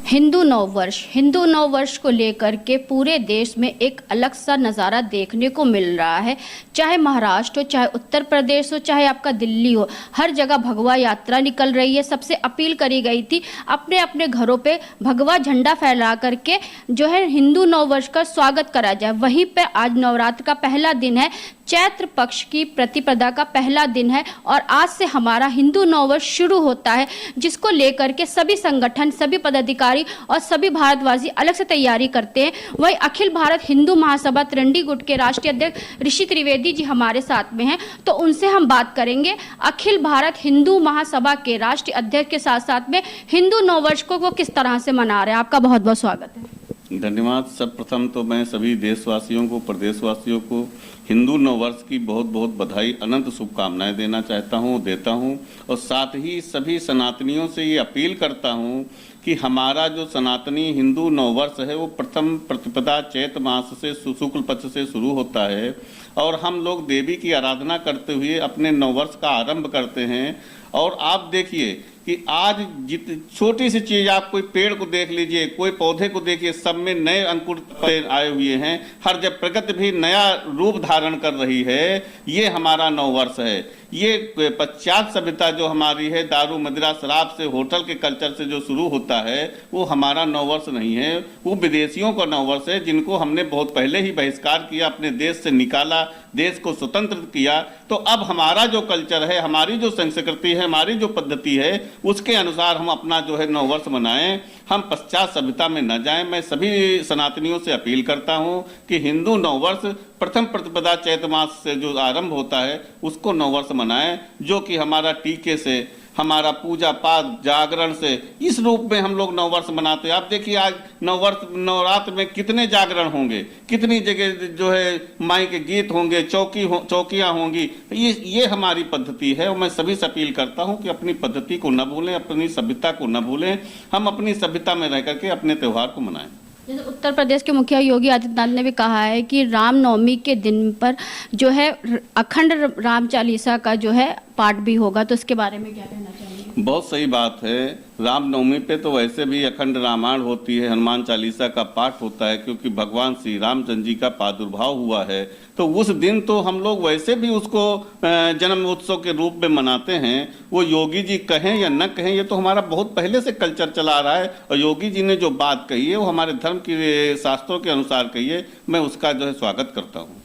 हिंदू नव वर्ष को लेकर के पूरे देश में एक अलग सा नज़ारा देखने को मिल रहा है। चाहे महाराष्ट्र हो, चाहे उत्तर प्रदेश हो, चाहे आपका दिल्ली हो, हर जगह भगवा यात्रा निकल रही है। सबसे अपील करी गई थी अपने अपने घरों पे भगवा झंडा फहरा करके जो है हिंदू नव वर्ष का स्वागत करा जाए। वहीं पे आज नवरात्र का पहला दिन है, चैत्र पक्ष की प्रतिपदा का पहला दिन है और आज से हमारा हिंदू नववर्ष शुरू होता है, जिसको लेकर के सभी संगठन, सभी पदाधिकारी और सभी भारतवासी अलग से तैयारी करते हैं। वही अखिल भारत हिंदू महासभा त्रिंडी गुट के राष्ट्रीय अध्यक्ष ऋषि त्रिवेदी जी हमारे साथ में हैं, तो उनसे हम बात करेंगे अखिल भारत हिंदू महासभा के राष्ट्रीय अध्यक्ष के साथ साथ में हिंदू नववर्ष को वो किस तरह से मना रहे हैं। आपका बहुत बहुत स्वागत है। धन्यवाद। सर्वप्रथम तो मैं सभी देशवासियों को, प्रदेशवासियों को हिंदू नववर्ष की बहुत बहुत बधाई, अनंत शुभकामनाएं देना चाहता हूं, देता हूं और साथ ही सभी सनातनियों से ये अपील करता हूं कि हमारा जो सनातनी हिंदू नववर्ष है वो प्रथम प्रतिपदा चैत्र मास से शुक्ल पक्ष से शुरू होता है और हम लोग देवी की आराधना करते हुए अपने नववर्ष का आरंभ करते हैं। और आप देखिए कि आज छोटी सी चीज, आप कोई पेड़ को देख लीजिए, कोई पौधे को देखिए, सब में नए अंकुर आए हुए हैं। हर जब प्रकृति भी नया रूप धारण कर रही है, ये हमारा नववर्ष है। ये पश्चात सभ्यता जो हमारी है, दारू मदिरा शराब से, होटल के कल्चर से जो शुरू होता है, वो हमारा नववर्ष नहीं है, वो विदेशियों का नववर्ष है, जिनको हमने बहुत पहले ही बहिष्कार किया, अपने देश से निकाला, देश को स्वतंत्र किया। तो अब हमारा जो कल्चर है, हमारी जो संस्कृति है, हमारी जो पद्धति है, उसके अनुसार हम अपना जो है नववर्ष मनाएं, हम पश्चात सभ्यता में न जाएं। मैं सभी सनातनियों से अपील करता हूं कि हिंदू नववर्ष प्रथम प्रतिपदा चैत्र मास से जो आरंभ होता है उसको नववर्ष मनाएं, जो कि हमारा टीके से, हमारा पूजा पाठ, जागरण से, इस रूप में हम लोग नववर्ष मनाते हैं। आप देखिए आज नवरात्र में कितने जागरण होंगे, कितनी जगह जो है माई के गीत होंगे, चौकियां होंगी। ये हमारी पद्धति है और मैं सभी से अपील करता हूं कि अपनी पद्धति को न भूलें, अपनी सभ्यता को न भूलें, हम अपनी सभ्यता में रह करके अपने त्यौहार को मनाएं। जैसे उत्तर प्रदेश के मुखिया योगी आदित्यनाथ ने भी कहा है कि रामनवमी के दिन पर जो है अखंड राम चालीसा का जो है पाठ भी होगा, तो इसके बारे में क्या कहना चाहेंगे? बहुत सही बात है। रामनवमी पे तो वैसे भी अखंड रामायण होती है, हनुमान चालीसा का पाठ होता है, क्योंकि भगवान श्री रामचंद्र जी का प्रादुर्भाव हुआ है। तो उस दिन तो हम लोग वैसे भी उसको जन्म उत्सव के रूप में मनाते हैं। वो योगी जी कहें या न कहें, ये तो हमारा बहुत पहले से कल्चर चला रहा है और योगी जी ने जो बात कही है वो हमारे धर्म के शास्त्रों के अनुसार कही है। मैं उसका जो है स्वागत करता हूँ।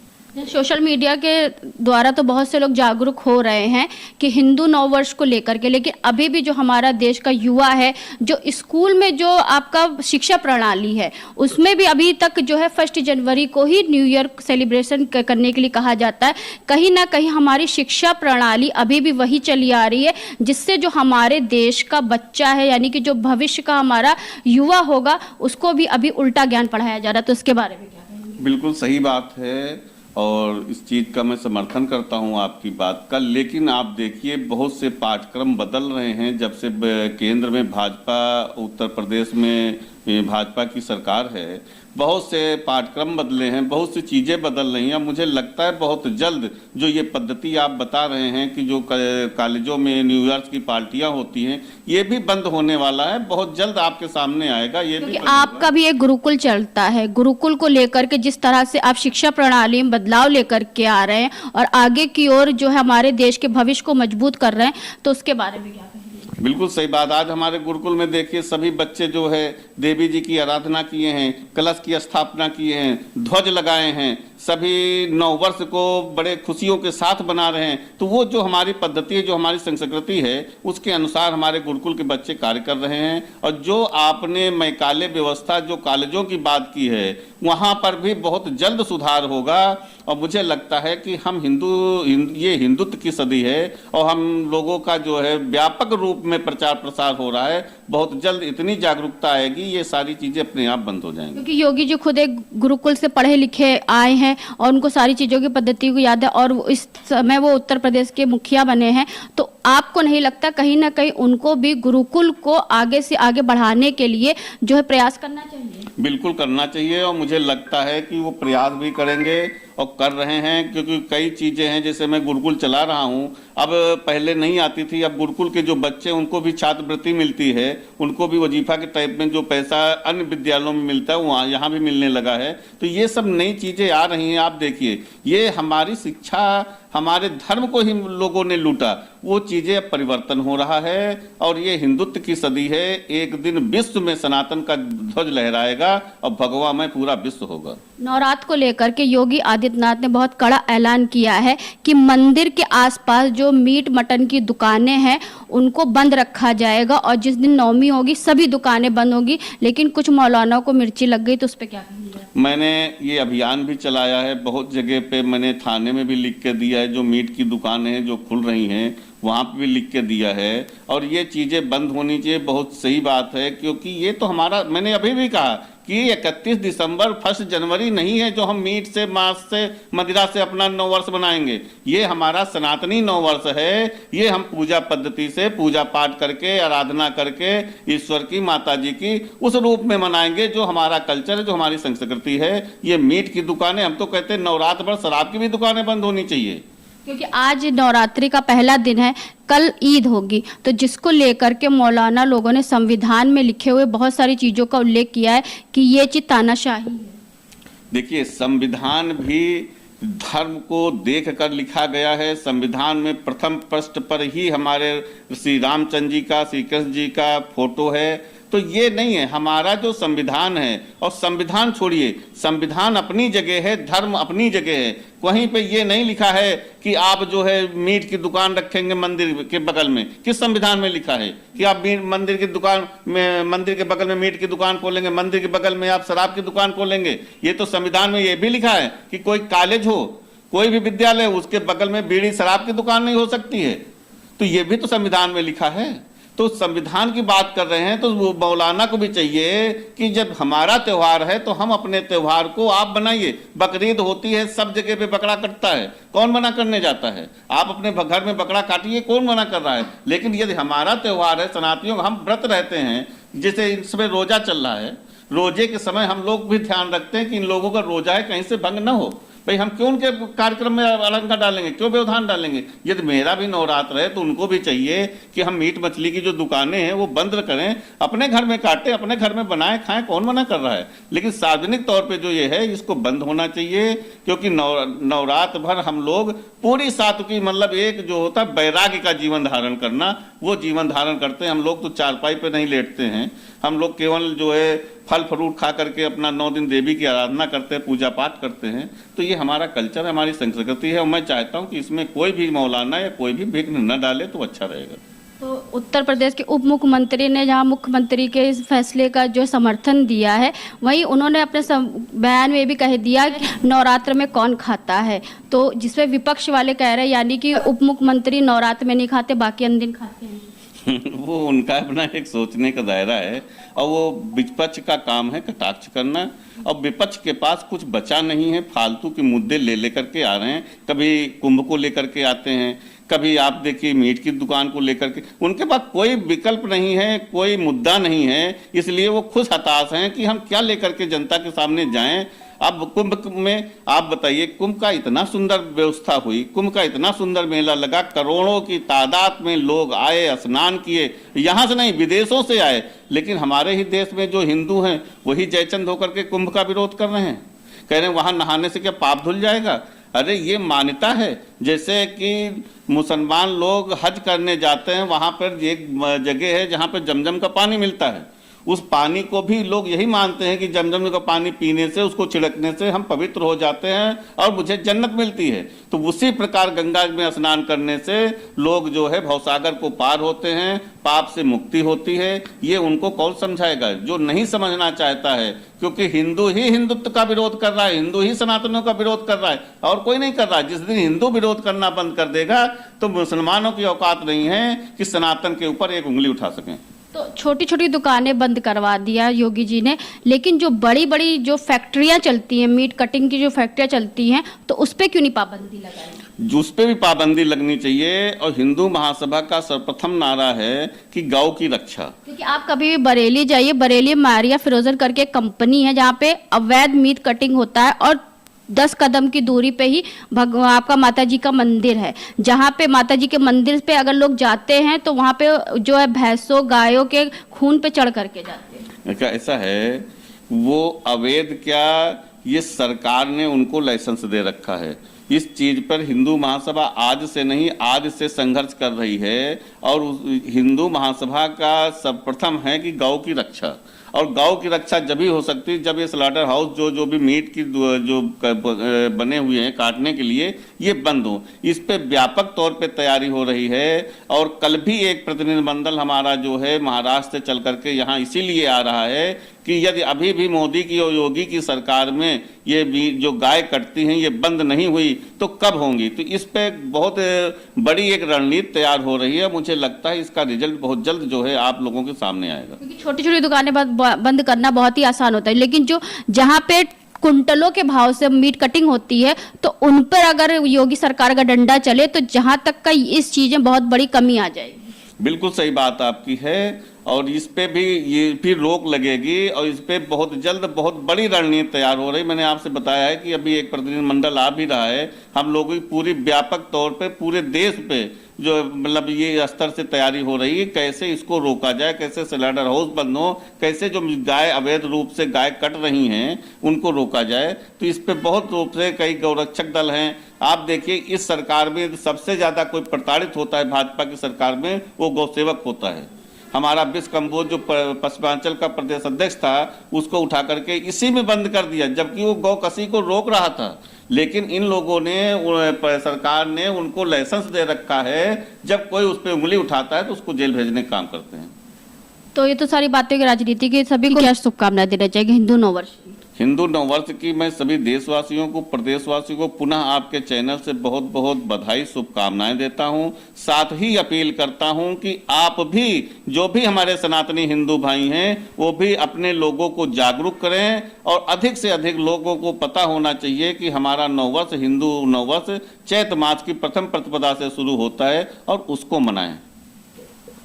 सोशल मीडिया के द्वारा तो बहुत से लोग जागरूक हो रहे हैं कि हिंदू नववर्ष को लेकर के, लेकिन अभी भी जो हमारा देश का युवा है, जो स्कूल में जो आपका शिक्षा प्रणाली है, उसमें भी अभी तक जो है 1 जनवरी को ही न्यू ईयर सेलिब्रेशन करने के लिए कहा जाता है। कहीं ना कहीं हमारी शिक्षा प्रणाली अभी भी वही चली आ रही है, जिससे जो हमारे देश का बच्चा है, यानी कि जो भविष्य का हमारा युवा होगा, उसको भी अभी उल्टा ज्ञान पढ़ाया जा रहा है। तो इसके बारे में क्या कहेंगे? बिल्कुल सही बात है और इस चीज़ का मैं समर्थन करता हूं आपकी बात का। लेकिन आप देखिए बहुत से पाठ्यक्रम बदल रहे हैं जब से केंद्र में भाजपा, उत्तर प्रदेश में भाजपा की सरकार है। बहुत से पाठ्यक्रम बदले हैं, बहुत सी चीज़ें बदल रही हैं। मुझे लगता है बहुत जल्द जो ये पद्धति आप बता रहे हैं कि जो कॉलेजों में न्यू ईयर की पार्टियां होती हैं, ये भी बंद होने वाला है, बहुत जल्द आपके सामने आएगा। ये भी आपका भी एक गुरुकुल चलता है, गुरुकुल को लेकर के जिस तरह से आप शिक्षा प्रणाली में बदलाव लेकर के आ रहे हैं और आगे की ओर जो है हमारे देश के भविष्य को मजबूत कर रहे हैं, तो उसके बारे में क्या? बिल्कुल सही बात। आज हमारे गुरुकुल में देखिए सभी बच्चे जो है देवी जी की आराधना किए हैं, कलश की स्थापना किए हैं, ध्वज लगाए हैं, सभी नववर्ष को बड़े खुशियों के साथ बना रहे हैं। तो वो जो हमारी पद्धति है, जो हमारी संस्कृति है, उसके अनुसार हमारे गुरुकुल के बच्चे कार्य कर रहे हैं। और जो आपने मैकाले व्यवस्था, जो कॉलेजों की बात की है, वहाँ पर भी बहुत जल्द सुधार होगा। और मुझे लगता है कि हम ये हिंदुत्व की सदी है और हम लोगों का जो है व्यापक रूप में प्रचार प्रसार हो रहा है। बहुत जल्द इतनी जागरूकता आएगी, ये सारी चीजें अपने आप बंद हो जाएंगी। क्योंकि योगी जी खुद एक गुरुकुल से पढ़े लिखे आए हैं और उनको सारी चीजों की पद्धति को याद है और इस समय वो उत्तर प्रदेश के मुखिया बने हैं। तो आपको नहीं लगता कहीं ना कहीं उनको भी गुरुकुल को आगे से आगे बढ़ाने के लिए जो है प्रयास करना चाहिए? बिल्कुल करना चाहिए और मुझे लगता है कि वो प्रयास भी करेंगे और कर रहे हैं, क्योंकि कई चीज़ें हैं, जैसे मैं गुरुकुल चला रहा हूं, अब पहले नहीं आती थी, अब गुरुकुल के जो बच्चे उनको भी छात्रवृत्ति मिलती है, उनको भी वजीफा के टाइप में जो पैसा अन्य विद्यालयों में मिलता है वहाँ यहाँ भी मिलने लगा है। तो ये सब नई चीज़ें आ रही हैं। आप देखिए, ये हमारी शिक्षा, हमारे धर्म को ही लोगों ने लूटा, वो चीज़ें अब परिवर्तन हो रहा है और ये हिंदुत्व की सदी है। एक दिन विश्व में सनातन का ध्वज लहराएगा और भगवामय पूरा विश्व होगा। नवरात्र को लेकर के योगी आदित्यनाथ ने बहुत कड़ा ऐलान किया है कि मंदिर के आसपास जो मीट मटन की दुकानें हैं उनको बंद रखा जाएगा और जिस दिन नवमी होगी सभी दुकानें बंद होगी। लेकिन कुछ मौलानाओं को मिर्ची लग गई, तो उस पर क्या कहेंगे? मैंने ये अभियान भी चलाया है, बहुत जगह पे मैंने थाने में भी लिख के दिया है, जो मीट की दुकानें हैं जो खुल रही हैं वहाँ पे भी लिख के दिया है। और ये चीज़ें बंद होनी चाहिए, बहुत सही बात है, क्योंकि ये तो हमारा, मैंने अभी भी कहा कि 31 दिसंबर 1 जनवरी नहीं है जो हम मीट से, मांस से, मदिरा से अपना नववर्ष बनाएंगे। ये हमारा सनातनी नववर्ष है। ये हम पूजा पद्धति से, पूजा पाठ करके, आराधना करके ईश्वर की, माता जी की उस रूप में मनाएंगे जो हमारा कल्चर है, जो हमारी संस्कृति है। ये मीट की दुकानें, हम तो कहते हैं नवरात्र भर शराब की भी दुकानें बंद होनी चाहिए, क्योंकि आज नवरात्रि का पहला दिन है, कल ईद होगी, तो जिसको लेकर के मौलाना लोगों ने संविधान में लिखे हुए बहुत सारी चीज़ों का उल्लेख किया है कि ये चीज़ तानाशाही है। देखिए, संविधान भी धर्म को देख कर लिखा गया है। संविधान में प्रथम पृष्ठ पर ही हमारे श्री रामचंद्र जी का, श्री कृष्ण जी का फोटो है। तो ये नहीं है, हमारा जो संविधान है, और संविधान छोड़िए, संविधान अपनी जगह है, धर्म अपनी जगह है। वहीं पे ये नहीं लिखा है कि आप जो है मीट की दुकान रखेंगे मंदिर के बगल में। किस संविधान में लिखा है कि आप मंदिर की दुकान में, मंदिर के बगल में मीट की दुकान खोलेंगे, मंदिर के बगल में आप शराब की दुकान खोलेंगे? ये तो संविधान में ये भी लिखा है कि कोई कॉलेज हो, कोई भी विद्यालय हो, उसके बगल में बीड़ी शराब की दुकान नहीं हो सकती है। तो ये भी तो संविधान में लिखा है। तो संविधान की बात कर रहे हैं, तो वो मौलाना को भी चाहिए कि जब हमारा त्यौहार है तो हम अपने त्यौहार को आप बनाइए। बकरीद होती है, सब जगह पे बकरा कटता है, कौन मना करने जाता है? आप अपने घर में बकरा काटिए, कौन मना कर रहा है? लेकिन यदि हमारा त्यौहार है, सनातनियों का, हम व्रत रहते हैं, जैसे इस समय रोजा चल रहा है, रोजे के समय हम लोग भी ध्यान रखते हैं कि इन लोगों का रोजा है कहीं से भंग न हो। भाई हम क्यों उनके कार्यक्रम में अलंकार डालेंगे, क्यों व्यवधान डालेंगे? यदि मेरा भी नवरात्र है तो उनको भी चाहिए कि हम मीट मछली की जो दुकानें हैं वो बंद करें, अपने घर में काटें, अपने घर में बनाएं, खाएं, कौन मना कर रहा है? लेकिन सार्वजनिक तौर पे जो ये है इसको बंद होना चाहिए, क्योंकि नवरात्र भर हम लोग पूरी सात्विकी, मतलब एक जो होता है वैराग्य का जीवन धारण करना, वो जीवन धारण करते हैं। हम लोग तो चारपाई पे नहीं लेटते हैं, हम लोग केवल जो है फल फ्रूट खा करके अपना 9 दिन देवी की आराधना करते हैं, पूजा पाठ करते हैं। तो ये हमारा कल्चर है, हमारी संस्कृति है, और मैं चाहता हूँ कि इसमें कोई भी मौलाना या कोई भी विघ्न न डाले तो अच्छा रहेगा। तो उत्तर प्रदेश के उप मुख्यमंत्री ने जहां मुख्यमंत्री के इस फैसले का जो समर्थन दिया है, वहीं उन्होंने अपने बयान में भी कह दिया कि नवरात्र में कौन खाता है। तो जिसमें विपक्ष वाले कह रहे हैं यानी कि उप मुख्यमंत्री नवरात्र में नहीं खाते, बाकी अन्य दिन खाते हैं। वो उनका अपना एक सोचने का दायरा है, और वो विपक्ष का काम है कटाक्ष करना। और विपक्ष के पास कुछ बचा नहीं है, फालतू के मुद्दे ले लेकर के आ रहे हैं। कभी कुंभ को लेकर के आते हैं, कभी आप देखिए मीट की दुकान को लेकर के, उनके पास कोई विकल्प नहीं है, कोई मुद्दा नहीं है, इसलिए वो खुद हताश हैं कि हम क्या लेकर के जनता के सामने जाएं। अब कुंभ में आप बताइए, कुंभ का इतना सुंदर व्यवस्था हुई, कुंभ का इतना सुंदर मेला लगा, करोड़ों की तादाद में लोग आए, स्नान किए, यहाँ से नहीं विदेशों से आए, लेकिन हमारे ही देश में जो हिंदू हैं वही जयचंद होकर के कुंभ का विरोध कर रहे हैं, कह रहे हैं वहाँ नहाने से क्या पाप धुल जाएगा? अरे ये मान्यता है, जैसे कि मुसलमान लोग हज करने जाते हैं, वहाँ पर एक जगह है जहाँ पर जमजम का पानी मिलता है, उस पानी को भी लोग यही मानते हैं कि जमजम का पानी पीने से, उसको छिड़कने से हम पवित्र हो जाते हैं और मुझे जन्नत मिलती है। तो उसी प्रकार गंगा में स्नान करने से लोग जो है भवसागर को पार होते हैं, पाप से मुक्ति होती है। ये उनको कौन समझाएगा जो नहीं समझना चाहता है, क्योंकि हिंदू ही हिंदुत्व का विरोध कर रहा है, हिंदू ही सनातनों का विरोध कर रहा है, और कोई नहीं कर रहा है। जिस दिन हिंदू विरोध करना बंद कर देगा तो मुसलमानों की औकात नहीं है कि सनातन के ऊपर एक उंगली उठा सकें। तो छोटी छोटी दुकानें बंद करवा दिया योगी जी ने, लेकिन जो बड़ी बड़ी जो फैक्ट्रियां चलती हैं, मीट कटिंग की जो फैक्ट्रियां चलती हैं, तो उस पर क्यों नहीं पाबंदी लगाई? उस पर भी पाबंदी लगनी चाहिए। और हिंदू महासभा का सर्वप्रथम नारा है कि गौ की रक्षा। क्योंकि आप कभी भी बरेली जाइए, बरेली मारिया फिरोजन करके कंपनी है जहाँ पे अवैध मीट कटिंग होता है, और 10 कदम की दूरी पे ही आपका माता जी का मंदिर है, जहाँ पे माता जी के मंदिर पे अगर लोग जाते हैं तो वहाँ पे जो है भैंसों गायों के खून पे चढ़ करके जाते हैं। क्या ऐसा है, वो अवैध क्या, ये सरकार ने उनको लाइसेंस दे रखा है। इस चीज पर हिंदू महासभा आज से नहीं, आज से संघर्ष कर रही है। और हिंदू महासभा का सर्वप्रथम है कि गौ की रक्षा, और गौ की रक्षा जब ही हो सकती है जब ये स्लॉटर हाउस जो भी मीट की जो बने हुए हैं काटने के लिए, ये बंद हो। इस पे व्यापक तौर पे तैयारी हो रही है। और कल भी एक प्रतिनिधिमंडल हमारा जो है महाराष्ट्र से चल करके यहाँ इसीलिए आ रहा है कि यदि अभी भी मोदी की और योगी की सरकार में ये जो गाय कटती हैं ये बंद नहीं हुई तो कब होंगी। तो इस पे बहुत बड़ी एक रणनीति तैयार हो रही है। मुझे लगता है इसका रिजल्ट बहुत जल्द जो है आप लोगों के सामने आएगा। क्योंकि छोटी छोटी दुकानें बंद करना बहुत ही आसान होता है, लेकिन जो जहाँ पे कुंटलों के भाव से मीट कटिंग होती है तो उन पर अगर योगी सरकार का डंडा चले तो जहां तक का इस चीज में बहुत बड़ी कमी आ जाएगी। बिल्कुल सही बात आपकी है, और इस पे भी ये फिर रोक लगेगी, और इस पे बहुत जल्द बहुत बड़ी रणनीति तैयार हो रही। मैंने आपसे बताया है कि अभी एक प्रतिनिधिमंडल आ भी रहा है। हम लोगों की पूरी व्यापक तौर पे पूरे देश पे जो मतलब ये स्तर से तैयारी हो रही है, कैसे इसको रोका जाए, कैसे स्लॉटर हाउस बंद हो, कैसे जो गाय अवैध रूप से गाय कट रही हैं उनको रोका जाए। तो इस पे बहुत रूप से कई गौरक्षक दल हैं। आप देखिए इस सरकार में सबसे ज्यादा कोई प्रताड़ित होता है भाजपा की सरकार में, वो गौसेवक होता है। हमारा विश्व कंबोज जो पश्चिमांचल का प्रदेश अध्यक्ष था उसको उठा करके इसी में बंद कर दिया, जबकि वो गौ कसी को रोक रहा था। लेकिन इन लोगों ने, सरकार ने उनको लाइसेंस दे रखा है। जब कोई उस पर उंगली उठाता है तो उसको जेल भेजने का काम करते हैं। तो ये तो सारी बातें की राजनीति की, सभी को क्या शुभकामनाएं देना चाहिए हिंदू नववर्ष? हिंदू नववर्ष की मैं सभी देशवासियों को, प्रदेशवासियों को पुनः आपके चैनल से बहुत बहुत बधाई, शुभकामनाएं देता हूं। साथ ही अपील करता हूं कि आप भी, जो भी हमारे सनातनी हिंदू भाई हैं, वो भी अपने लोगों को जागरूक करें। और अधिक से अधिक लोगों को पता होना चाहिए कि हमारा नववर्ष, हिंदू नववर्ष चैत्र मास की प्रथम प्रतिपदा से शुरू होता है, और उसको मनाएं।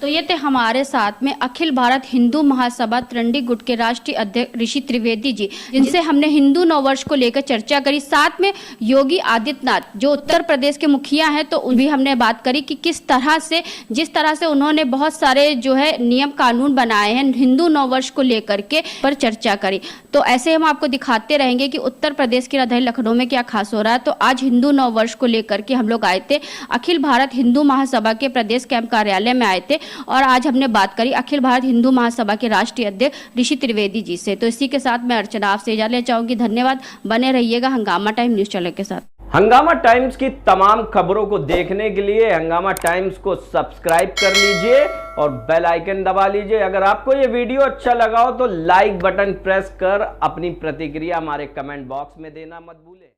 तो ये थे हमारे साथ में अखिल भारत हिंदू महासभा त्रिंडी गुट के राष्ट्रीय अध्यक्ष ऋषि त्रिवेदी जी, जिनसे हमने हिंदू नववर्ष को लेकर चर्चा करी। साथ में योगी आदित्यनाथ जो उत्तर प्रदेश के मुखिया हैं, तो उन भी हमने बात करी कि किस तरह से, जिस तरह से उन्होंने बहुत सारे जो है नियम कानून बनाए हैं हिंदू नववर्ष को लेकर के, पर चर्चा करी। तो ऐसे हम आपको दिखाते रहेंगे कि उत्तर प्रदेश की राजधानी लखनऊ में क्या खास हो रहा है। तो आज हिंदू नववर्ष को लेकर के हम लोग आए थे, अखिल भारत हिंदू महासभा के प्रदेश कैंप कार्यालय में आए थे, और आज हमने बात करी अखिल भारत हिंदू महासभा के राष्ट्रीय अध्यक्ष ऋषि त्रिवेदी जी से। तो इसी के साथ मैं अर्चना आपसे इजाजत लेना चाहूंगी। धन्यवाद, बने रहिएगा हंगामा टाइम न्यूज चैनल के साथ। हंगामा टाइम्स की तमाम खबरों को देखने के लिए हंगामा टाइम्स को सब्सक्राइब कर लीजिए और बेल आइकन दबा लीजिए। अगर आपको ये वीडियो अच्छा लगा हो तो लाइक बटन प्रेस कर अपनी प्रतिक्रिया हमारे कमेंट बॉक्स में देना मत भूलें।